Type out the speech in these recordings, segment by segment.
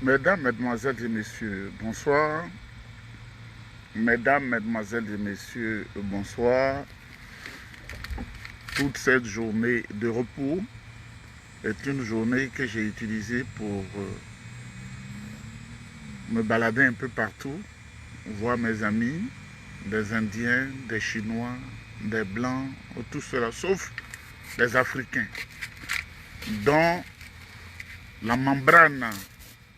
Mesdames, Mesdemoiselles et Messieurs, bonsoir. Mesdames, Mesdemoiselles et Messieurs, bonsoir. Toute cette journée de repos est une journée que j'ai utilisée pour me balader un peu partout, voir mes amis, des Indiens, des Chinois, des Blancs, tout cela, sauf les Africains, dont la membrane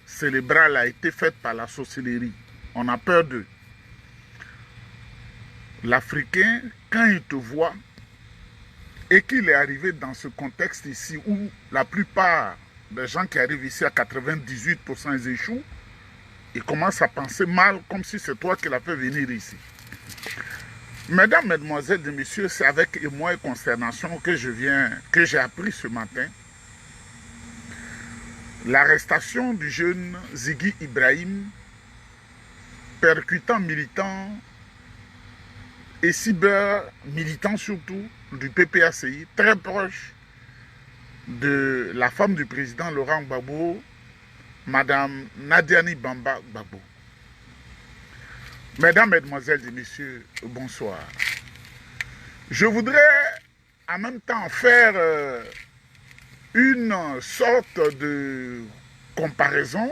cérébrale a été faite par la sorcellerie. On a peur d'eux. L'Africain, quand il te voit et qu'il est arrivé dans ce contexte ici où la plupart des gens qui arrivent ici à 98% ils échouent, il commence à penser mal comme si c'est toi qui l'as fait venir ici. Mesdames, Mesdemoiselles et Messieurs, c'est avec émoi et consternation que j'ai appris ce matin l'arrestation du jeune Ziggy Ibrahim, percutant militant et cyber-militant surtout du PPACI, très proche de la femme du président Laurent Gbagbo, Madame Nadiani Bamba Gbagbo. Mesdames, Mesdemoiselles et Messieurs, bonsoir. Je voudrais en même temps faire une sorte de comparaison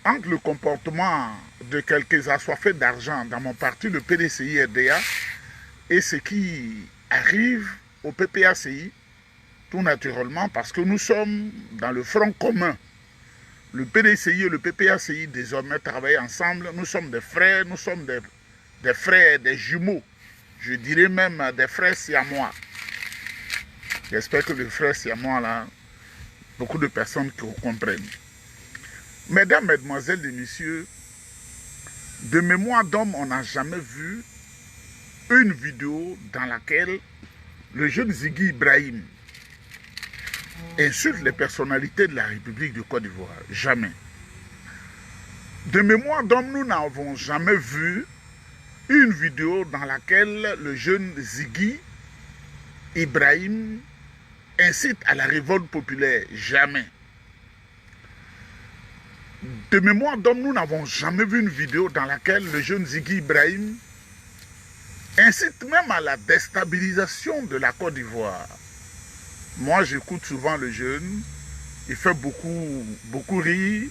entre le comportement de quelques assoiffés d'argent dans mon parti, le PDCI-RDA, et ce qui arrive au PPACI, tout naturellement, parce que nous sommes dans le front commun. Le PDCI et le PPACI désormais travaillent ensemble. Nous sommes des frères, nous sommes des frères, des jumeaux. Je dirais même des frères siamois. J'espère que les frères siamois, là, beaucoup de personnes qui comprennent. Mesdames, Mesdemoiselles et Messieurs, de mémoire d'homme, on n'a jamais vu une vidéo dans laquelle le jeune Ziggy Ibrahim insulte les personnalités de la République de Côte d'Ivoire. Jamais. De mémoire d'homme, nous n'avons jamais vu une vidéo dans laquelle le jeune Ziggy Ibrahim incite à la révolte populaire. Jamais. De mémoire d'homme, nous n'avons jamais vu une vidéo dans laquelle le jeune Ziggy Ibrahim incite même à la déstabilisation de la Côte d'Ivoire. Moi, j'écoute souvent le jeune, il fait beaucoup rire,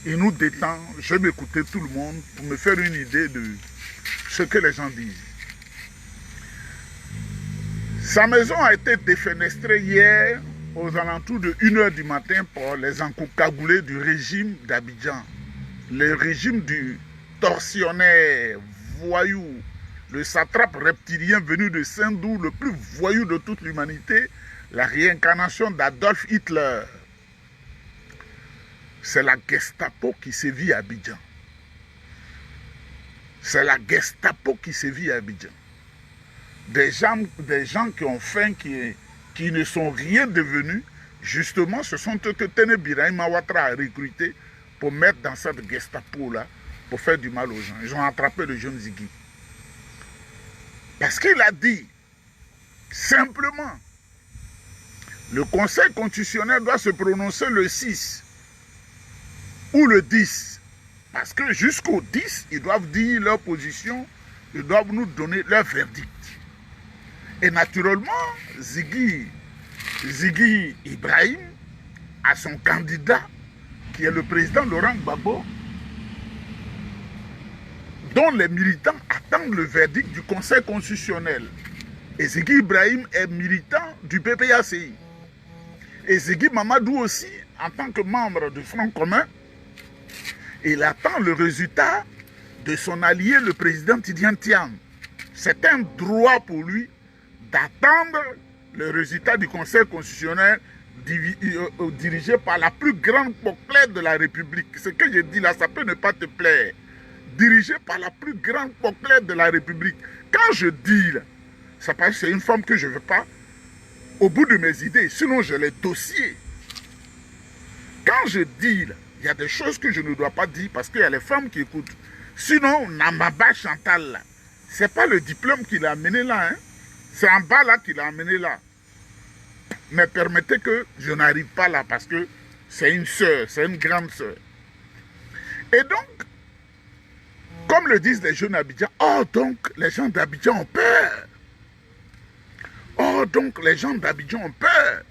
il nous détend. J'aime écouter tout le monde pour me faire une idée de ce que les gens disent. Sa maison a été défenestrée hier aux alentours de 1h du matin par les encoucagoulés du régime d'Abidjan. Le régime du tortionnaire, voyou, le satrape reptilien venu de Sindou, le plus voyou de toute l'humanité, la réincarnation d'Adolf Hitler. C'est la Gestapo qui sévit à Abidjan. C'est la Gestapo qui sévit à Abidjan. Des gens qui ont faim, qui ne sont rien devenus, justement, ce sont eux que Tene Birahim Ouattara a recrutés pour mettre dans cette Gestapo-là, pour faire du mal aux gens. Ils ont attrapé le jeune Ziggy. Parce qu'il a dit, simplement, le Conseil constitutionnel doit se prononcer le 6 ou le 10. Parce que jusqu'au 10, ils doivent dire leur position, ils doivent nous donner leur verdict. Et naturellement, Ziggy Ibrahim a son candidat, qui est le président Laurent Gbagbo, dont les militants attendent le verdict du Conseil constitutionnel. Et Ziggy Ibrahim est militant du PPACI. Et Ziggy Mamadou aussi, en tant que membre du Front commun, il attend le résultat de son allié, le président Tidjane Thiam. C'est un droit pour lui d'attendre le résultat du Conseil constitutionnel dirigé par la plus grande peuplade de la République. Ce que je dis là, ça peut ne pas te plaire. Dirigé par la plus grande peuplade de la République. Quand je dis là, ça paraît que c'est une forme que je ne veux pas au bout de mes idées, sinon j'ai les dossiers. Quand je dis là, il y a des choses que je ne dois pas dire parce qu'il y a les femmes qui écoutent. Sinon, Namaba Chantal, là, c'est pas le diplôme qu'il a amené là, hein. C'est en bas là qu'il a amené là. Mais permettez que je n'arrive pas là parce que c'est une sœur, c'est une grande sœur. Et donc, comme le disent les jeunes d'Abidjan, oh donc les gens d'Abidjan ont peur. Oh donc les gens d'Abidjan ont peur.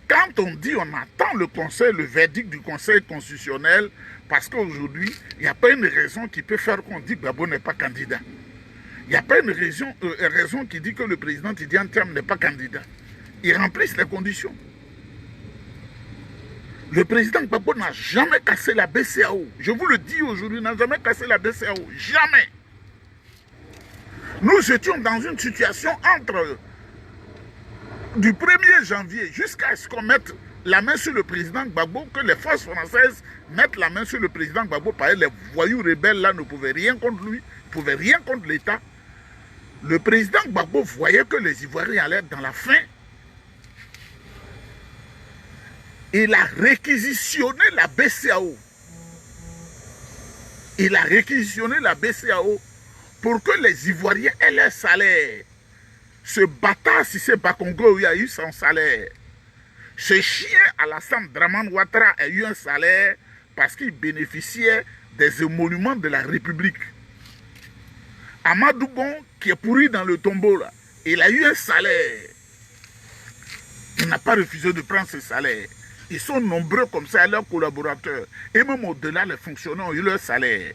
Quand on dit on attend le verdict du Conseil constitutionnel, parce qu'aujourd'hui, il n'y a pas une raison qui peut faire qu'on dit que Gbagbo n'est pas candidat. Il n'y a pas une raison qui dit que le président Tidiane Thiam n'est pas candidat. Ils remplissent les conditions. Le président Gbagbo n'a jamais cassé la BCEAO. Je vous le dis aujourd'hui, il n'a jamais cassé la BCEAO. Jamais. Nous étions dans une situation entre du 1er janvier jusqu'à ce qu'on mette la main sur le président Gbagbo, que les forces françaises mettent la main sur le président Gbagbo, parce que les voyous rebelles là ne pouvaient rien contre lui, ne pouvaient rien contre l'État. Le président Gbagbo voyait que les Ivoiriens allaient dans la faim. Il a réquisitionné la BCEAO. Il a réquisitionné la BCEAO pour que les Ivoiriens aient leur salaire. Ce bâtard Cissé Bakongo a eu son salaire. Ce chien Alassane Dramane Ouattara a eu un salaire parce qu'il bénéficiait des émoluments de la République. Amadou Bon, qui est pourri dans le tombeau, là, il a eu un salaire. Il n'a pas refusé de prendre ce salaire. Ils sont nombreux comme ça, leurs collaborateurs. Et même au-delà, les fonctionnaires ont eu leur salaire.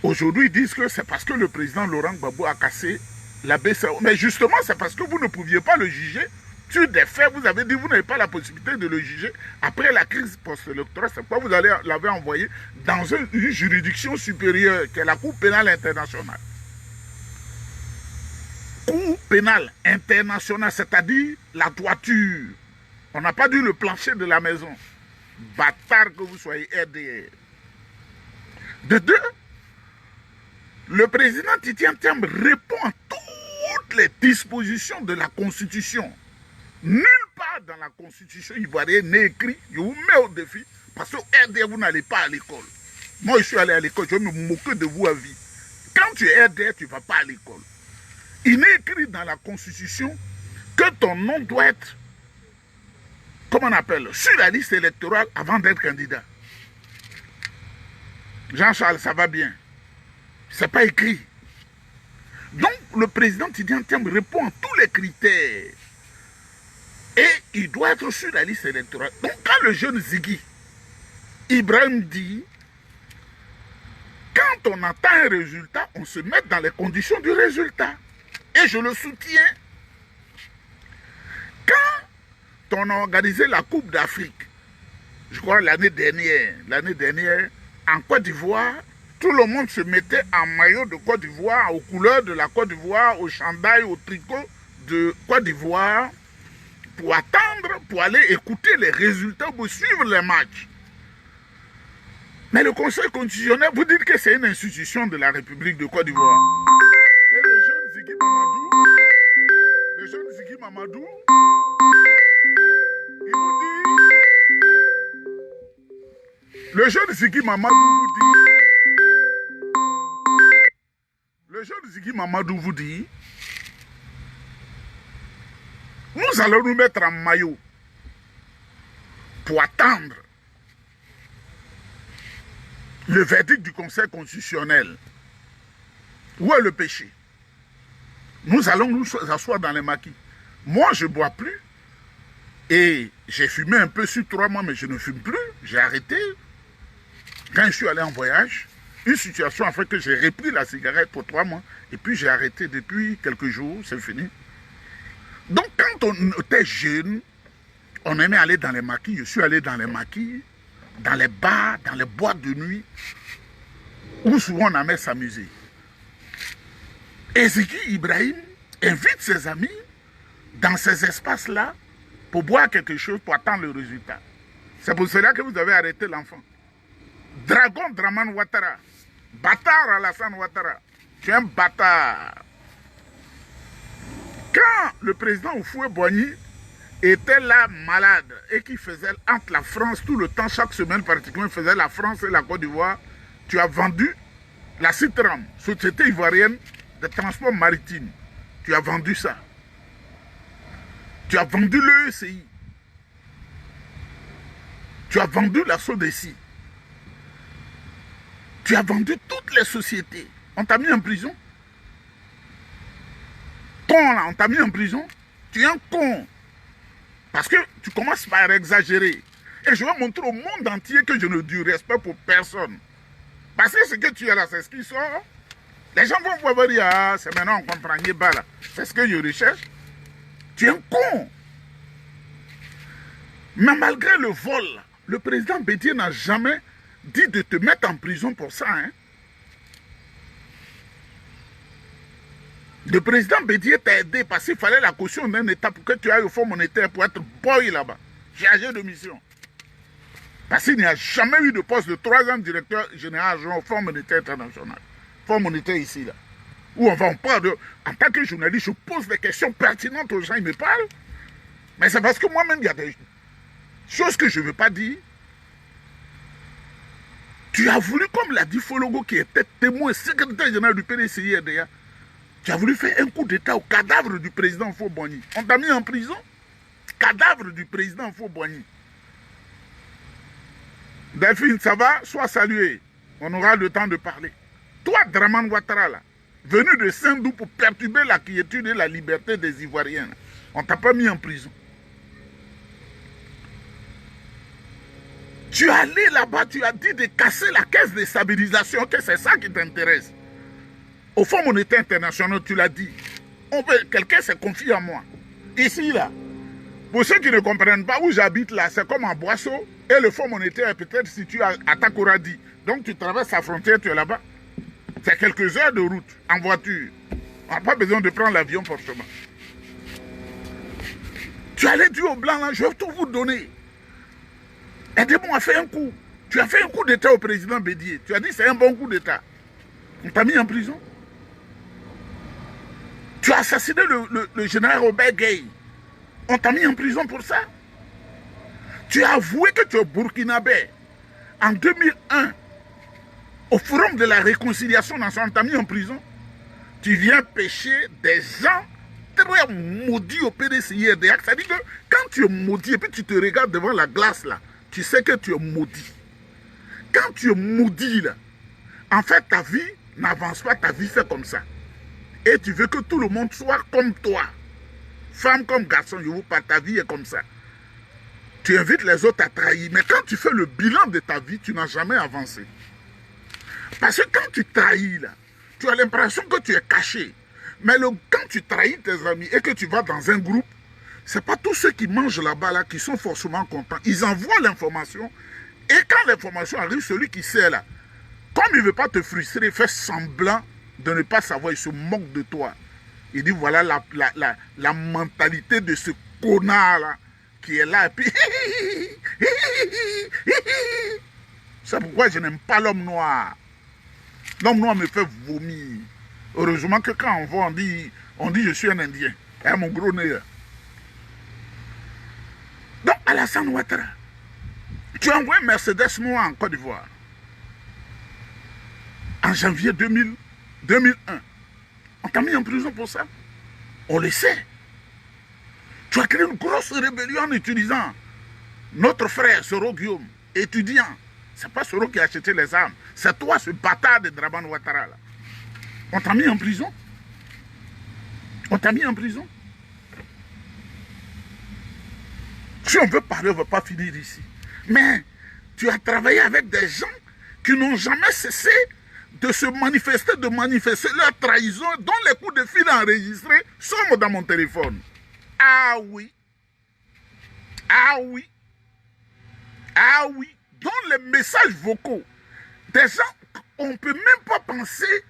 Aujourd'hui, ils disent que c'est parce que le président Laurent Gbagbo a cassé la BCEAO. Mais justement, c'est parce que vous ne pouviez pas le juger. Sur des faits, vous avez dit que vous n'avez pas la possibilité de le juger. Après la crise post-électorale, c'est pourquoi vous l'avez envoyé dans une juridiction supérieure, qui est la Cour pénale internationale. Cour pénale internationale, c'est-à-dire la toiture. On n'a pas dit le plancher de la maison. Bâtard que vous soyez RDR. De deux, le président Tidiane Thiam répond à toutes les dispositions de la Constitution. Nulle part dans la Constitution ivoirienne n'est écrit, je vous mets au défi, parce que RDR, vous n'allez pas à l'école. Moi, je suis allé à l'école, je vais me moquer de vous à vie. Quand tu es RDR, tu ne vas pas à l'école. Il est écrit dans la Constitution que ton nom doit être, comment on appelle, sur la liste électorale avant d'être candidat. Jean-Charles, ça va bien. Ce n'est pas écrit. Donc, le président Tidiane Thiam répond à tous les critères. Et il doit être sur la liste électorale. Donc, quand le jeune Ziggy Ibrahim dit, quand on attend un résultat, on se met dans les conditions du résultat. Et je le soutiens. Quand on a organisé la Coupe d'Afrique, je crois l'année dernière, en Côte d'Ivoire, tout le monde se mettait en maillot de Côte d'Ivoire, aux couleurs de la Côte d'Ivoire, au chandail, au tricot de Côte d'Ivoire, pour attendre, pour aller écouter les résultats, pour suivre les matchs. Mais le Conseil constitutionnel, vous dites que c'est une institution de la République de Côte d'Ivoire. Et le jeune Ziggy Mamadou, il vous dit, le jeune Ziggy Mamadou vous dit, nous allons nous mettre en maillot pour attendre le verdict du Conseil constitutionnel. Où est le péché? Nous allons nous asseoir dans les maquis. Moi, je ne bois plus. Et j'ai fumé un peu sur 3 mois, mais je ne fume plus. J'ai arrêté. Quand je suis allé en voyage, une situation a fait que j'ai repris la cigarette pour 3 mois. Et puis j'ai arrêté depuis quelques jours, c'est fini. Donc quand on était jeune, on aimait aller dans les maquis. Je suis allé dans les maquis, dans les bars, dans les boîtes de nuit, où souvent on aimait s'amuser. Et Ziggy Ibrahim invite ses amis dans ces espaces-là pour boire quelque chose, pour attendre le résultat. C'est pour cela que vous avez arrêté l'enfant. Dragon Dramane Ouattara, bâtard Alassane Ouattara, tu es un bâtard. Quand le président Houphouët-Boigny était là malade et qui faisait entre la France tout le temps, chaque semaine particulièrement, il faisait la France et la Côte d'Ivoire, tu as vendu la Citram, Société ivoirienne de transport maritime. Tu as vendu ça. Tu as vendu l'EECI. Tu as vendu la Sodeci. Tu as vendu toutes les sociétés. On t'a mis en prison. Con là, on t'a mis en prison. Tu es un con. Parce que tu commences par exagérer. Et je vais montrer au monde entier que je ne du respect pour personne. Parce que ce que tu as là, c'est ce qui sort. Les gens vont voir dire, ah, c'est maintenant on comprend pas là. C'est ce que je recherche. Tu es un con. Mais malgré le vol, le président Bédié n'a jamais dit de te mettre en prison pour ça. Hein. Le président Bédié t'a aidé parce qu'il fallait la caution d'un État pour que tu ailles au Fonds monétaire pour être boy là-bas, chargé de mission. Parce qu'il n'y a jamais eu de poste de 3e directeur général au Fonds monétaire international. Fonds monétaire ici, là. Où on parle de... En tant que journaliste, je pose des questions pertinentes aux gens, ils me parlent. Mais c'est parce que moi-même, il y a des choses que je ne veux pas dire. Tu as voulu, comme l'a dit Fologo, qui était témoin secrétaire général du PDCI RDA, tu as voulu faire un coup d'État au cadavre du président Faux-Boigny. On t'a mis en prison. Cadavre du président Faux-Boigny. Delphine, ça va? Sois salué. On aura le temps de parler. Toi, Dramane Ouattara, là, venu de Saint-Dou pour perturber la quiétude et la liberté des Ivoiriens, là, on t'a pas mis en prison. Tu es allé là-bas, tu as dit de casser la caisse de stabilisation, que c'est ça qui t'intéresse. Au Fonds monétaire international, tu l'as dit. Quelqu'un s'est confié à moi. Ici, là. Pour ceux qui ne comprennent pas où j'habite, là, c'est comme en Boisseau. Et le Fonds monétaire est peut-être situé à Takoradi. Donc tu traverses la frontière, tu es là-bas. C'est quelques heures de route en voiture. On n'a pas besoin de prendre l'avion forcément. Tu allais dire au blanc, là, je vais tout vous donner. Aidez-moi à faire un coup. Tu as fait un coup d'État au président Bédié. Tu as dit c'est un bon coup d'État. On t'a mis en prison. Tu as assassiné le général Robert Gay. On t'a mis en prison pour ça. Tu as avoué que tu es burkinabé. En 2001, au forum de la réconciliation nationale, on t'a mis en prison. Tu viens pêcher des gens très maudits au PDCI RDA. C'est-à-dire que quand tu es maudit et puis tu te regardes devant la glace là, tu sais que tu es maudit. Quand tu es maudit là, en fait ta vie n'avance pas, ta vie fait comme ça. Et tu veux que tout le monde soit comme toi. Femme comme garçon, je vous parle, ta vie est comme ça. Tu invites les autres à trahir. Mais quand tu fais le bilan de ta vie, tu n'as jamais avancé. Parce que quand tu trahis là, tu as l'impression que tu es caché. Mais quand tu trahis tes amis et que tu vas dans un groupe, ce n'est pas tous ceux qui mangent là-bas là, qui sont forcément contents. Ils envoient l'information. Et quand l'information arrive, celui qui sait là, comme il ne veut pas te frustrer, il fait semblant de ne pas savoir, il se moque de toi. Il dit voilà la mentalité de ce connard là qui est là. Et puis, c'est pourquoi je n'aime pas l'homme noir. L'homme noir me fait vomir. Heureusement que quand on voit, on dit je suis un Indien. Et mon gros nez. Donc Alassane Ouattara, tu as envoyé Mercedes noir en Côte d'Ivoire. En janvier 2001. On t'a mis en prison pour ça. On le sait. Tu as créé une grosse rébellion en utilisant notre frère Soro Guillaume, étudiant. Ce n'est pas Soro qui a acheté les armes. C'est toi, ce bâtard de Dramane Ouattara. Là. On t'a mis en prison. On t'a mis en prison. Si on veut parler, on ne va pas finir ici. Mais tu as travaillé avec des gens qui n'ont jamais cessé de se manifester, de manifester leur trahison, dont les coups de fil enregistrés sont dans mon téléphone. Ah oui. Ah oui. Ah oui. Dans les messages vocaux. Des gens, on ne peut même pas penser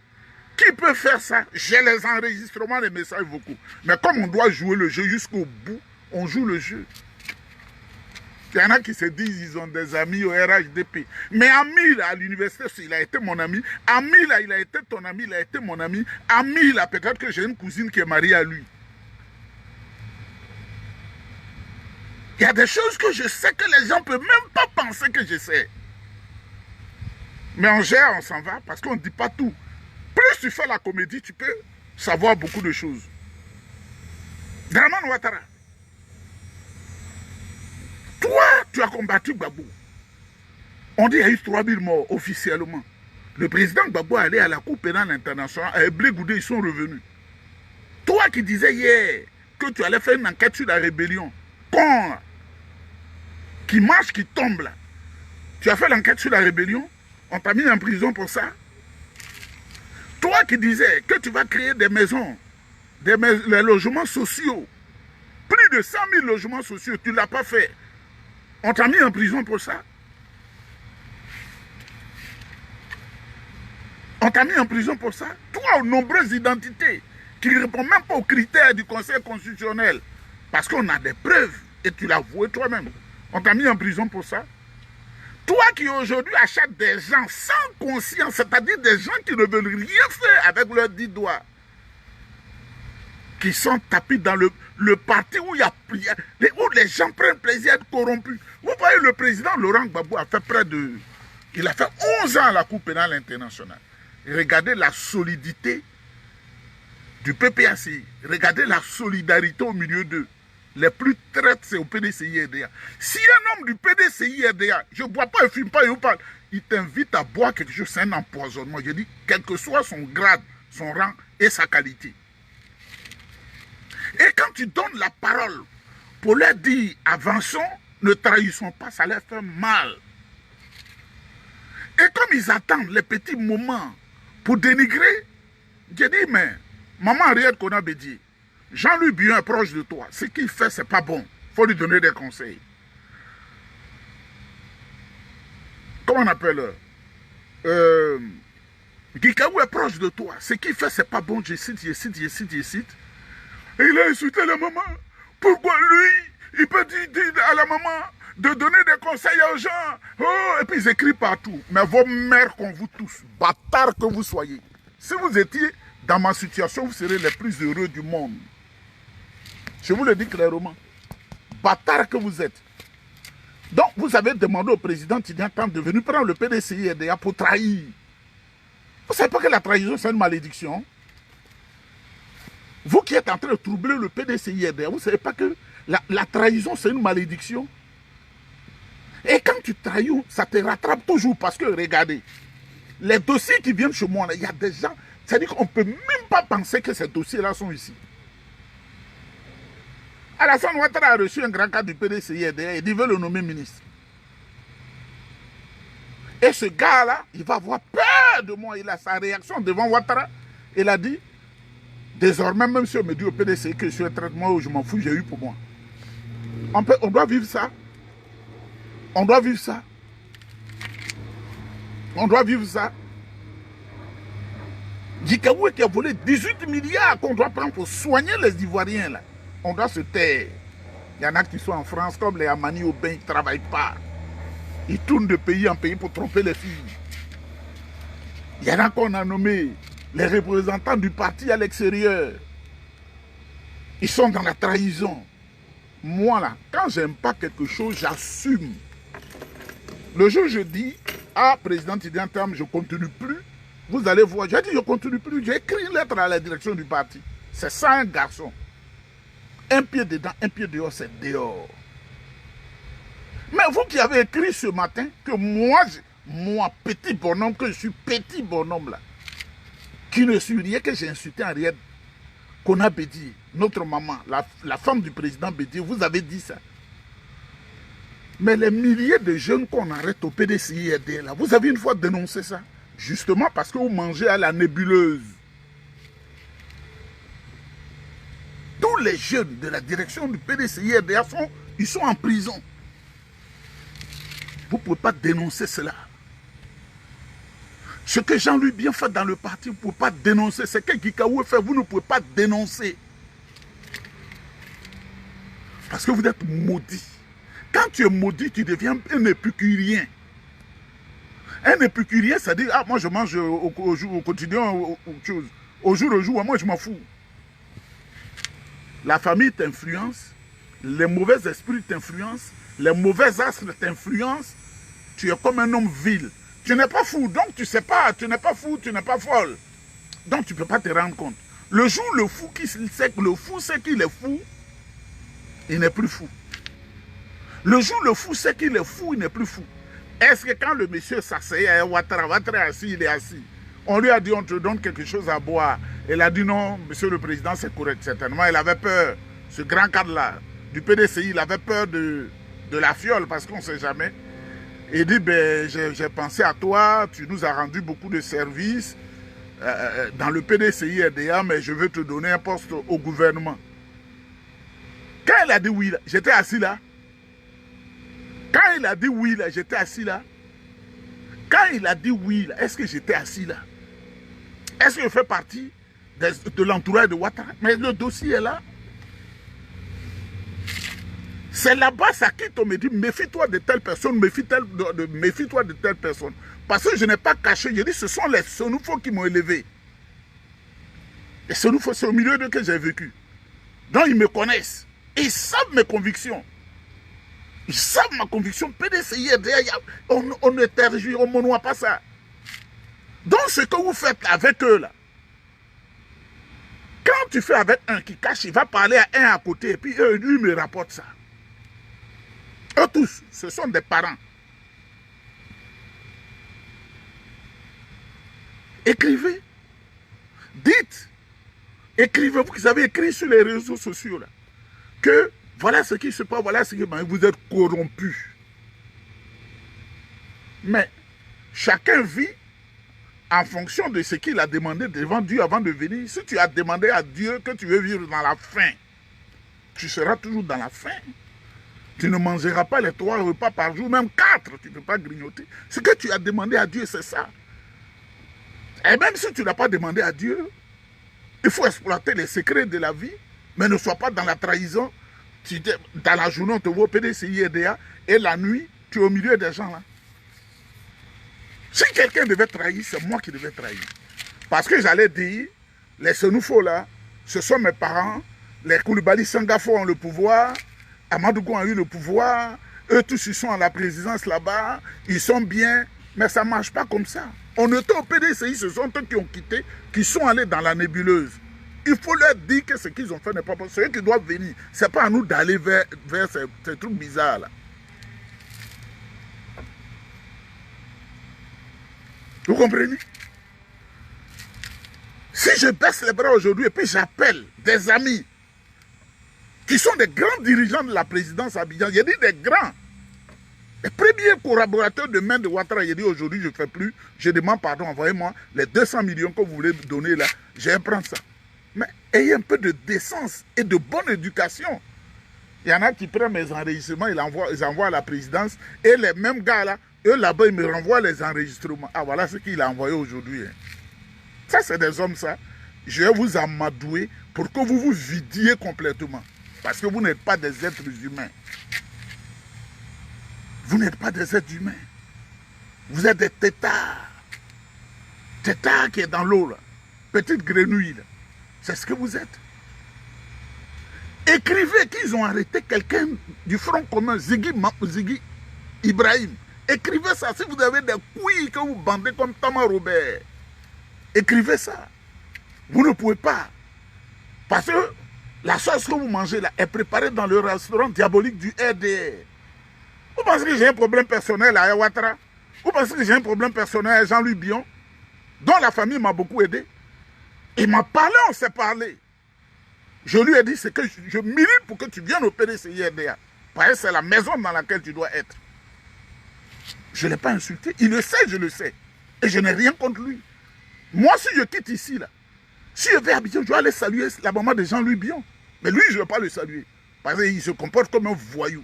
qui peut faire ça. J'ai les enregistrements des messages vocaux. Mais comme on doit jouer le jeu jusqu'au bout, on joue le jeu. Il y en a qui se disent qu'ils ont des amis au RHDP. Mais Ami, là, à l'université, il a été mon ami. Ami, là, il a été ton ami, il a été mon ami. Ami, là, peut-être que j'ai une cousine qui est mariée à lui. Il y a des choses que je sais que les gens ne peuvent même pas penser que je sais. Mais on gère, on s'en va, parce qu'on ne dit pas tout. Plus tu fais la comédie, tu peux savoir beaucoup de choses. Dramane Ouattara. Toi, tu as combattu Gbagbo. On dit qu'il y a eu 3000 morts officiellement. Le président Gbagbo est allé à la Cour pénale internationale, avec Blé Goudé, ils sont revenus. Toi qui disais hier que tu allais faire une enquête sur la rébellion, con, qui marche, qui tombe là, tu as fait l'enquête sur la rébellion, on t'a mis en prison pour ça. Toi qui disais que tu vas créer des maisons, les logements sociaux, plus de 100 000 logements sociaux, tu ne l'as pas fait. On t'a mis en prison pour ça. On t'a mis en prison pour ça. Toi, aux nombreuses identités qui ne répondent même pas aux critères du Conseil constitutionnel. Parce qu'on a des preuves et tu l'as avoué toi-même. On t'a mis en prison pour ça. Toi qui aujourd'hui achètes des gens sans conscience, c'est-à-dire des gens qui ne veulent rien faire avec leurs 10 doigts, qui sont tapis dans le parti où les gens prennent plaisir à être corrompus. Vous voyez, le président Laurent Gbagbo a fait il a fait 11 ans à la Cour pénale internationale. Regardez la solidité du PPACI. Regardez la solidarité au milieu d'eux. Les plus traites, c'est au PDCI-RDA. Si un homme du PDCI-RDA, je ne bois pas, je ne fume pas, il t'invite à boire quelque chose, c'est un empoisonnement. Je dis, quel que soit son grade, son rang et sa qualité. Et quand tu donnes la parole pour leur dire, avançons, ne trahissons pas, ça leur fait mal. Et comme ils attendent les petits moments pour dénigrer, j'ai dit, mais maman Henriette Konabédié, Jean-Louis Bion est proche de toi. Ce qu'il fait, ce n'est pas bon. Il faut lui donner des conseils. Comment on appelle Guikaou est proche de toi. Ce qu'il fait, ce n'est pas bon. Je cite. Et il a insulté la maman. Pourquoi lui, il peut dire à la maman de donner des conseils aux gens. Oh, et puis ils écrivent partout. Mais vos mères comme vous tous, bâtards que vous soyez. Si vous étiez dans ma situation, vous serez les plus heureux du monde. Je vous le dis clairement. Bâtards que vous êtes. Donc, vous avez demandé au président Tidjane Tam de venir prendre le PDCI-RDA pour trahir. Vous ne savez pas que la trahison, c'est une malédiction? Vous qui êtes en train de troubler le PDCI-RDA, vous ne savez pas que la trahison, c'est une malédiction? Et quand tu trahis, ça te rattrape toujours parce que, regardez, les dossiers qui viennent chez moi, il y a des gens, c'est-à-dire qu'on ne peut même pas penser que ces dossiers-là sont ici. Alassane Ouattara a reçu un grand cadre du PDCI-RDA et il veut le nommer ministre. Et ce gars-là, il va avoir peur de moi. Il a sa réaction devant Ouattara. Il a dit, désormais, même si on me dit au PDCI que je suis un traitement où je m'en fous, j'ai eu pour moi. On doit vivre ça. On doit vivre ça. On doit vivre ça. Dikaoué qui a volé 18 milliards qu'on doit prendre pour soigner les Ivoiriens là. On doit se taire. Il y en a qui sont en France comme les Amani Aubin, ils ne travaillent pas. Ils tournent de pays en pays pour tromper les filles. Il y en a qu'on a nommé les représentants du parti à l'extérieur. Ils sont dans la trahison. Moi là, quand j'aime pas quelque chose, j'assume. Le jour où je dis, ah, président Tidjane Tam, je ne continue plus, vous allez voir, j'ai dit je ne continue plus, j'ai écrit une lettre à la direction du parti. C'est ça un garçon. Un pied dedans, un pied dehors, c'est dehors. Mais vous qui avez écrit ce matin que moi, petit bonhomme, que je suis petit bonhomme là, qui ne suis rien, que j'ai insulté Henriette Konabédié, notre maman, la femme du président Bédié, vous avez dit ça. Mais les milliers de jeunes qu'on arrête au PDCI-RDA là, vous avez une fois dénoncé ça. Justement parce que vous mangez à la nébuleuse. Tous les jeunes de la direction du PDCI-RDA ils sont en prison. Vous ne pouvez pas dénoncer cela. Ce que Jean-Louis Bion fait dans le parti, vous ne pouvez pas dénoncer. Ce que Guikaou fait, vous ne pouvez pas dénoncer. Parce que vous êtes maudit. Quand tu es maudit, tu deviens un épicurien. Un épicurien, c'est-à-dire, ah, moi je mange au quotidien, au jour au jour, moi je m'en fous. La famille t'influence, les mauvais esprits t'influencent, les mauvais astres t'influencent. Tu es comme un homme vil. Tu n'es pas fou, donc tu ne sais pas, tu n'es pas fou, tu n'es pas folle. Donc tu ne peux pas te rendre compte. Le jour où le fou sait que le fou sait qu'il est fou, il n'est plus fou. Le jour où le fou sait qu'il est fou, il n'est plus fou. Est-ce que quand le monsieur s'asseyait à Ouattara, Ouattara est assis, il est assis. On lui a dit, on te donne quelque chose à boire. Il a dit non, monsieur le président, c'est correct. Certainement, il avait peur, ce grand cadre-là, du PDCI, il avait peur de la fiole, parce qu'on ne sait jamais. Il dit, ben, j'ai pensé à toi, tu nous as rendu beaucoup de services dans le PDCI RDA, mais je veux te donner un poste au gouvernement. Quand il a dit oui, j'étais assis là. Quand il a dit oui, là, j'étais assis là. Quand il a dit oui, là, est-ce que j'étais assis là? Est-ce que je fais partie de l'entourage de Ouattara? Mais le dossier est là. C'est là-bas, ça quitte, on me dit, méfie-toi de telle personne, méfie-toi de telle personne. Parce que je n'ai pas caché, je dis, ce sont les Sonoufos qui m'ont élevé. Les Sonoufos, c'est au milieu d'eux que j'ai vécu. Donc, ils me connaissent. Et ils savent mes convictions. Ils savent ma conviction. PDCI, on ne tergiverse, on ne monnoie pas ça. Donc, ce que vous faites avec eux, là, quand tu fais avec un qui cache, il va parler à un à côté, et puis eux, lui, me rapporte ça. Eux tous, ce sont des parents. Écrivez. Dites. Écrivez. Vous avez écrit sur les réseaux sociaux, là, que voilà ce qui se passe, voilà ce qui... Vous êtes corrompus. Mais chacun vit en fonction de ce qu'il a demandé devant Dieu avant de venir. Si tu as demandé à Dieu que tu veux vivre dans la faim, tu seras toujours dans la faim. Tu ne mangeras pas les 3 repas par jour, même 4, tu ne peux pas grignoter. Ce que tu as demandé à Dieu, c'est ça. Et même si tu n'as pas demandé à Dieu, il faut exploiter les secrets de la vie, mais ne sois pas dans la trahison. Dans la journée, on te voit au PDCI RDA, et la nuit, tu es au milieu des gens là. Si quelqu'un devait trahir, c'est moi qui devais trahir. Parce que j'allais dire, les Sonoufos là, ce sont mes parents, les Koulibaly Sangafo ont le pouvoir, Amadougou a eu le pouvoir, eux tous ils sont à la présidence là-bas, ils sont bien, mais ça ne marche pas comme ça. On était au PDCI, ce sont eux qui ont quitté, qui sont allés dans la nébuleuse. Il faut leur dire que ce qu'ils ont fait n'est pas possible. C'est eux qui doivent venir. Ce n'est pas à nous d'aller vers ces trucs bizarres là. Vous comprenez? Si je baisse les bras aujourd'hui et puis j'appelle des amis qui sont des grands dirigeants de la présidence à Abidjan, j'ai dit des grands, les premiers collaborateurs de main de Ouattara, j'ai dit aujourd'hui je ne fais plus, je demande pardon, envoyez-moi les 200 millions que vous voulez donner là, je vais prendre ça. Mais ayez un peu de décence et de bonne éducation. Il y en a qui prennent mes enregistrements, ils envoient à la présidence, et les mêmes gars là, eux là-bas, ils me renvoient les enregistrements. Ah, voilà ce qu'il a envoyé aujourd'hui. Hein. Ça, c'est des hommes, ça. Je vais vous amadouer pour que vous vous vidiez complètement. Parce que vous n'êtes pas des êtres humains. Vous n'êtes pas des êtres humains. Vous êtes des têtards. Têtards qui est dans l'eau, là. Petite grenouille, là. C'est ce que vous êtes. Écrivez qu'ils ont arrêté quelqu'un du Front commun, Ziggy Ibrahim. Écrivez ça. Si vous avez des couilles que vous bandez comme Thomas Robert, écrivez ça. Vous ne pouvez pas. Parce que la sauce que vous mangez là est préparée dans le restaurant diabolique du RDR. Vous pensez que j'ai un problème personnel à Ouattara? Vous pensez que j'ai un problème personnel à Jean-Louis Bion, dont la famille m'a beaucoup aidé? Il m'a parlé, on s'est parlé. Je lui ai dit, c'est que je milite pour que tu viennes au PDCI RDA. Parce que c'est la maison dans laquelle tu dois être. Je ne l'ai pas insulté. Il le sait, je le sais. Et je n'ai rien contre lui. Moi, si je quitte ici, là, si je vais à Abidjan, je dois aller saluer la maman de Jean-Louis Bion. Mais lui, je ne vais pas le saluer. Parce qu'il se comporte comme un voyou.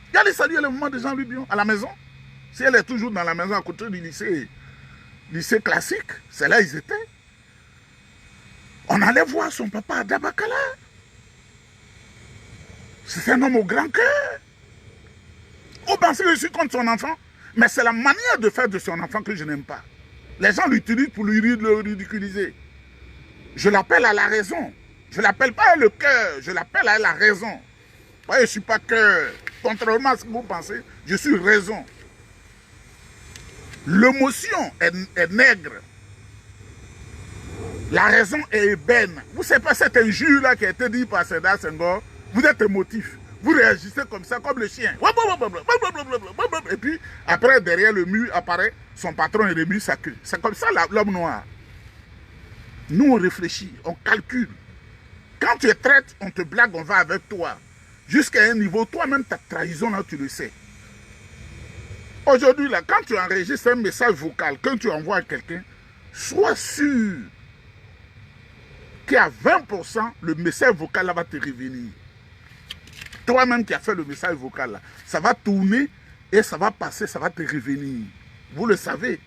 Je vais aller saluer la maman de Jean-Louis Bion à la maison. Si elle est toujours dans la maison à côté du lycée classique, c'est là ils étaient. On allait voir son papa à Dabakala. C'est un homme au grand cœur. Vous pensez que je suis contre son enfant? Mais c'est la manière de faire de son enfant que je n'aime pas. Les gens l'utilisent pour le ridiculiser. Je l'appelle à la raison. Je ne l'appelle pas à le cœur, je l'appelle à la raison. Moi, je ne suis pas cœur. Contrairement à ce que vous pensez, je suis raison. L'émotion est nègre. La raison est ébène. Vous ne savez pas cette injure-là qui a été dite par Sédar Senghor? Vous êtes émotif. Vous réagissez comme ça, comme le chien. Et puis, après, derrière le mur apparaît son patron et remue sa queue. C'est comme ça l'homme noir. Nous, on réfléchit, on calcule. Quand tu es traite, on te blague, on va avec toi. Jusqu'à un niveau, toi-même, ta trahison, là, tu le sais. Aujourd'hui, là, quand tu enregistres un message vocal, quand tu envoies à quelqu'un, sois sûr qu'à 20%, le message vocal là va te revenir. Toi-même qui as fait le message vocal là, ça va tourner et ça va passer, ça va te revenir. Vous le savez.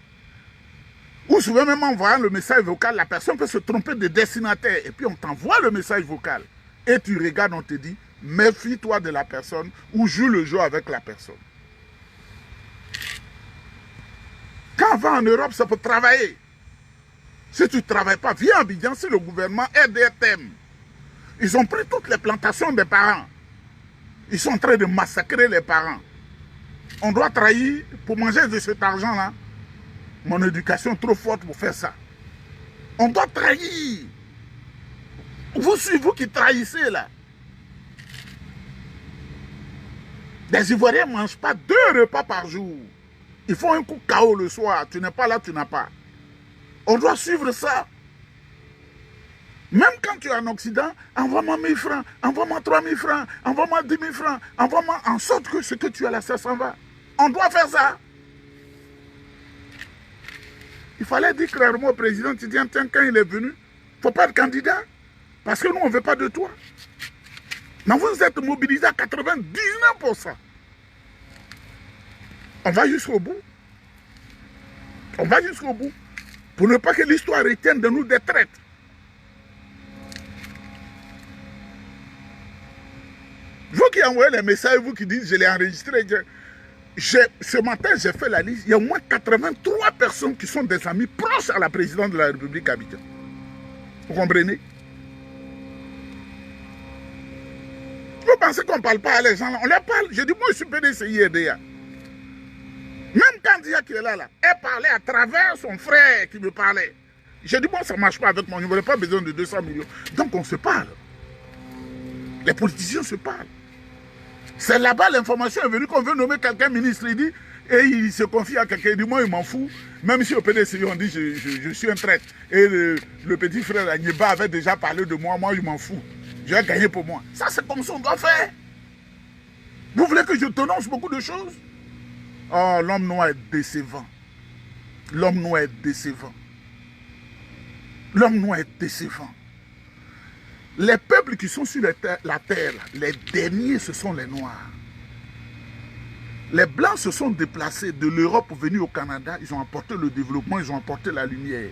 Ou souvent même en envoyant le message vocal, la personne peut se tromper de destinataire et puis on t'envoie le message vocal. Et tu regardes, on te dit, méfie-toi de la personne ou joue le jeu avec la personne. Quand on va en Europe, ça peut travailler. Si tu ne travailles pas, viens à Abidjan si le gouvernement aide et t'aime. Ils ont pris toutes les plantations des parents. Ils sont en train de massacrer les parents. On doit trahir pour manger de cet argent-là. Mon éducation est trop forte pour faire ça. On doit trahir. Vous, c'est vous qui trahissez là. Les Ivoiriens ne mangent pas 2 repas par jour. Ils font un coup KO le soir. Tu n'es pas là, tu n'as pas. On doit suivre ça. Même quand tu es en Occident, envoie-moi 1000 francs, envoie-moi 3000 francs, envoie-moi 10 000 francs, envoie-moi en sorte que ce que tu as là, ça s'en va. On doit faire ça. Il fallait dire clairement au président, tu dis, tiens, quand il est venu, il ne faut pas être candidat. Parce que nous, on ne veut pas de toi. Mais vous êtes mobilisés à 99%. On va jusqu'au bout. On va jusqu'au bout. Pour ne pas que l'histoire retienne de nous des traites. Vous qui envoyez les messages, vous qui dites, je l'ai enregistré. Ce matin, j'ai fait la liste. Il y a au moins 83 personnes qui sont des amis proches à la présidente de la République Abidjan. Vous comprenez? Vous pensez qu'on ne parle pas à les gens là? On leur parle. Je dis, moi, je suis PDCI EDA. Même quand Dia qui est là, elle parlait à travers son frère qui me parlait. J'ai dit, bon, ça ne marche pas avec moi, je n'aurais pas besoin de 200 millions. Donc on se parle. Les politiciens se parlent. C'est là-bas l'information est venue qu'on veut nommer quelqu'un ministre, il dit, et il se confie à quelqu'un, il dit, moi, il m'en fout. Même si au PDC, on dit, je suis un traître. Et le petit frère Agneba avait déjà parlé de moi, moi, je m'en fous. Je vais gagner pour moi. Ça, c'est comme ça qu'on doit faire. Vous voulez que je t'annonce beaucoup de choses? Oh, l'homme noir est décevant. L'homme noir est décevant. L'homme noir est décevant. Les peuples qui sont sur la terre, les derniers, ce sont les noirs. Les blancs se sont déplacés de l'Europe pour venir au Canada. Ils ont apporté le développement, ils ont apporté la lumière.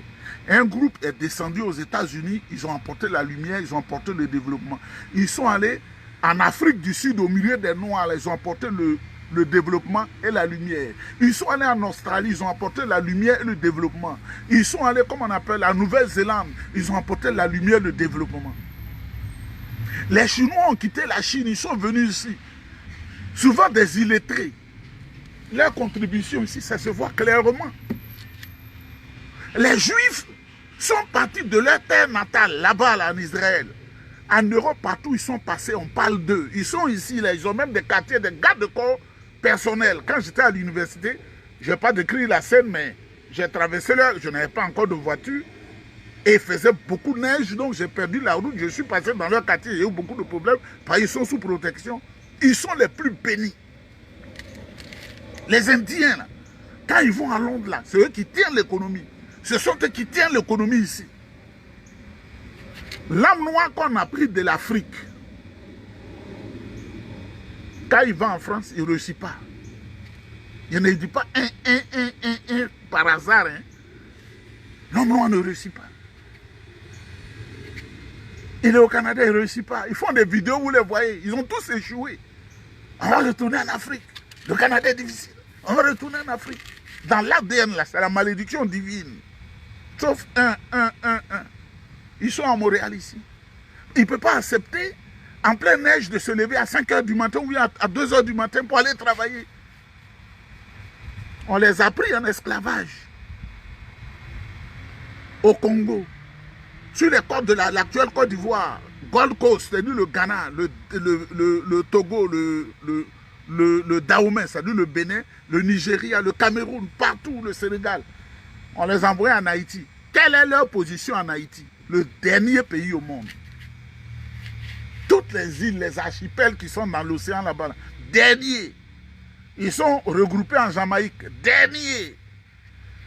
Un groupe est descendu aux États-Unis, ils ont apporté la lumière, ils ont apporté le développement. Ils sont allés en Afrique du Sud, au milieu des noirs, ils ont apporté le développement et la lumière. Ils sont allés en Australie, ils ont apporté la lumière et le développement. Ils sont allés, comme on appelle, la Nouvelle-Zélande, ils ont apporté la lumière et le développement. Les Chinois ont quitté la Chine, ils sont venus ici. Souvent des illettrés. Leur contribution ici, ça se voit clairement. Les Juifs sont partis de leur terre natale, là-bas, là, en Israël. En Europe, partout, ils sont passés, on parle d'eux. Ils sont ici, là, ils ont même des quartiers, des gardes de corps personnels. Quand j'étais à l'université, je n'ai pas décrit la scène, mais j'ai traversé là, je n'avais pas encore de voiture. Et il faisait beaucoup de neige, donc j'ai perdu la route. Je suis passé dans leur quartier, il y a eu beaucoup de problèmes, parce qu'ils sont sous protection. Ils sont les plus bénis. Les Indiens, là, quand ils vont à Londres, là, c'est eux qui tiennent l'économie. Ce sont eux qui tiennent l'économie ici. L'homme noir qu'on a pris de l'Afrique, quand il va en France, il ne réussit pas. Il ne dit pas un par hasard. Hein. L'homme noir ne réussit pas. Il est au Canada, il ne réussit pas. Ils font des vidéos, vous les voyez, ils ont tous échoué. On va retourner en Afrique. Le Canada est difficile. On va retourner en Afrique. Dans l'ADN, là, c'est la malédiction divine. Sauf un. Ils sont à Montréal ici. Ils ne peuvent pas accepter en pleine neige de se lever à 5 h du matin ou à 2 h du matin pour aller travailler. On les a pris en esclavage. Au Congo. Sur les côtes de l'actuelle Côte d'Ivoire. Gold Coast, c'est-à-dire le Ghana, le Togo, le Dahomey, c'est-à-dire le Bénin, le Nigeria, le Cameroun, partout, le Sénégal. On les envoie en Haïti. Quelle est leur position en Haïti? Le dernier pays au monde. Toutes les îles, les archipels qui sont dans l'océan là-bas, dernier. Ils sont regroupés en Jamaïque, dernier.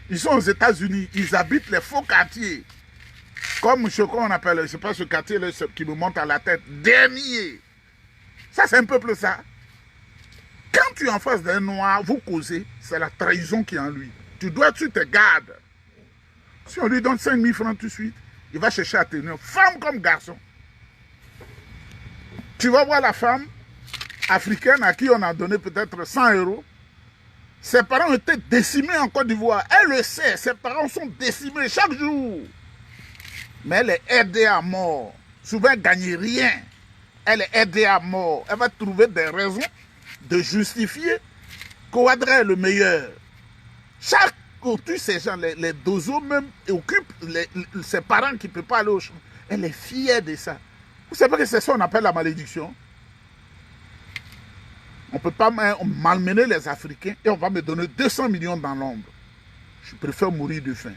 Ils sont aux États-Unis, ils habitent les faux quartiers. Comme ce qu'on appelle, je ne sais pas ce quartier là, qui me monte à la tête, dernier. Ça, c'est un peuple ça. Quand tu es en face d'un noir, vous causez, c'est la trahison qui est en lui. Tu dois être sur tes gardes. Si on lui donne 5 000 francs tout de suite, il va chercher à tenir, femme comme garçon. Tu vas voir la femme africaine à qui on a donné peut-être 100 euros. Ses parents ont été décimés en Côte d'Ivoire. Elle le sait, ses parents sont décimés chaque jour. Mais elle est aidée à mort. Souvent, elle ne gagne rien. Elle est aidée à mort. Elle va trouver des raisons de justifier qu'Ouadra est le meilleur. Chaque côté, ces gens, les dozos même, occupent ses parents qui ne peuvent pas aller au champ. Elle est fière de ça. Vous savez que c'est ça qu'on appelle la malédiction. On ne peut pas malmener les Africains et on va me donner 200 millions dans l'ombre. Je préfère mourir de faim.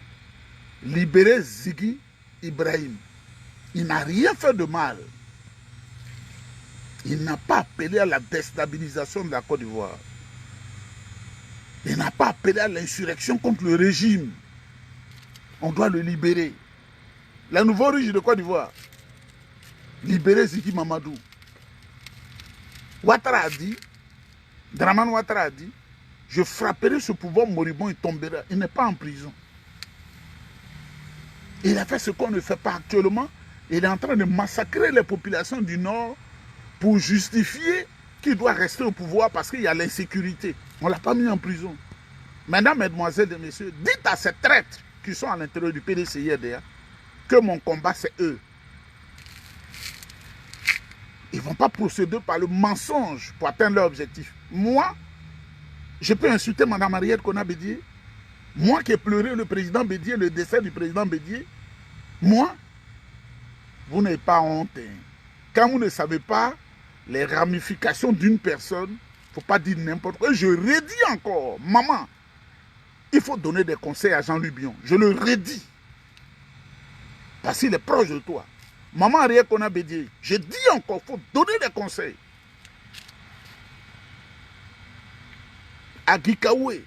Libérer Ziggy Ibrahim. Il n'a rien fait de mal. Il n'a pas appelé à la déstabilisation de la Côte d'Ivoire. Il n'a pas appelé à l'insurrection contre le régime. On doit le libérer. La nouvelle riche de Côte d'Ivoire. Libérer Ziggy Mamadou. Ouattara a dit, Dramane Ouattara a dit, je frapperai ce pouvoir moribond, il tombera. Il n'est pas en prison. Il a fait ce qu'on ne fait pas actuellement. Il est en train de massacrer les populations du Nord pour justifier qu'il doit rester au pouvoir parce qu'il y a l'insécurité. On ne l'a pas mis en prison. Mesdames, mesdemoiselles et messieurs, dites à ces traîtres qui sont à l'intérieur du PDCI-RDA que mon combat, c'est eux. Ils ne vont pas procéder par le mensonge pour atteindre leur objectif. Moi, je peux insulter Mme Mariette Kona Bédié. Moi qui ai pleuré le président Bédié, le décès du président Bédié. Moi, vous n'avez pas honte. Quand vous ne savez pas les ramifications d'une personne, il ne faut pas dire n'importe quoi. Je redis encore, maman, il faut donner des conseils à Jean-Louis Bion. Je le redis. Parce qu'il est proche de toi. Maman Ariel Kona Bédié, je dis encore, il faut donner des conseils. À Gikaoué,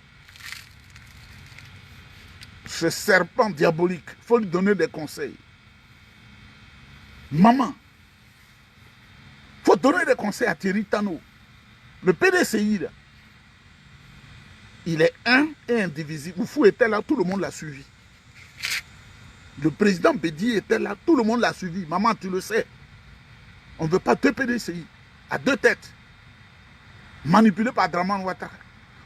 ce serpent diabolique, il faut lui donner des conseils. Maman, il faut donner des conseils à Thierry Tano. Le PDCI, là, il est un et indivisible. Oufou était là, tout le monde l'a suivi. Le président Bédié était là, tout le monde l'a suivi. Maman, tu le sais. On ne veut pas deux PDCI à deux têtes. Manipulé par Dramane Ouattara.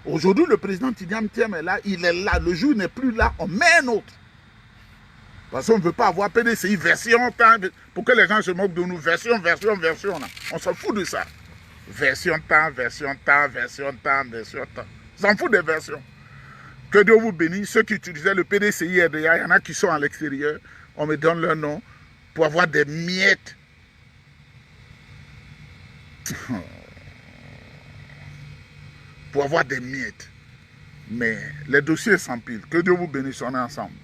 Aujourd'hui, le président Tidiane Thiem est là, il est là. Le jour n'est plus là, on met un autre. Parce qu'on ne veut pas avoir PDCI version temps, pour que les gens se moquent de nous. Version. Là. On s'en fout de ça. Version temps. On s'en fout des versions. Que Dieu vous bénisse. Ceux qui utilisaient le PDCI RDA, il y en a qui sont à l'extérieur. On me donne leur nom pour avoir des miettes. Pour avoir des miettes. Mais les dossiers s'empilent. Que Dieu vous bénisse, on est ensemble.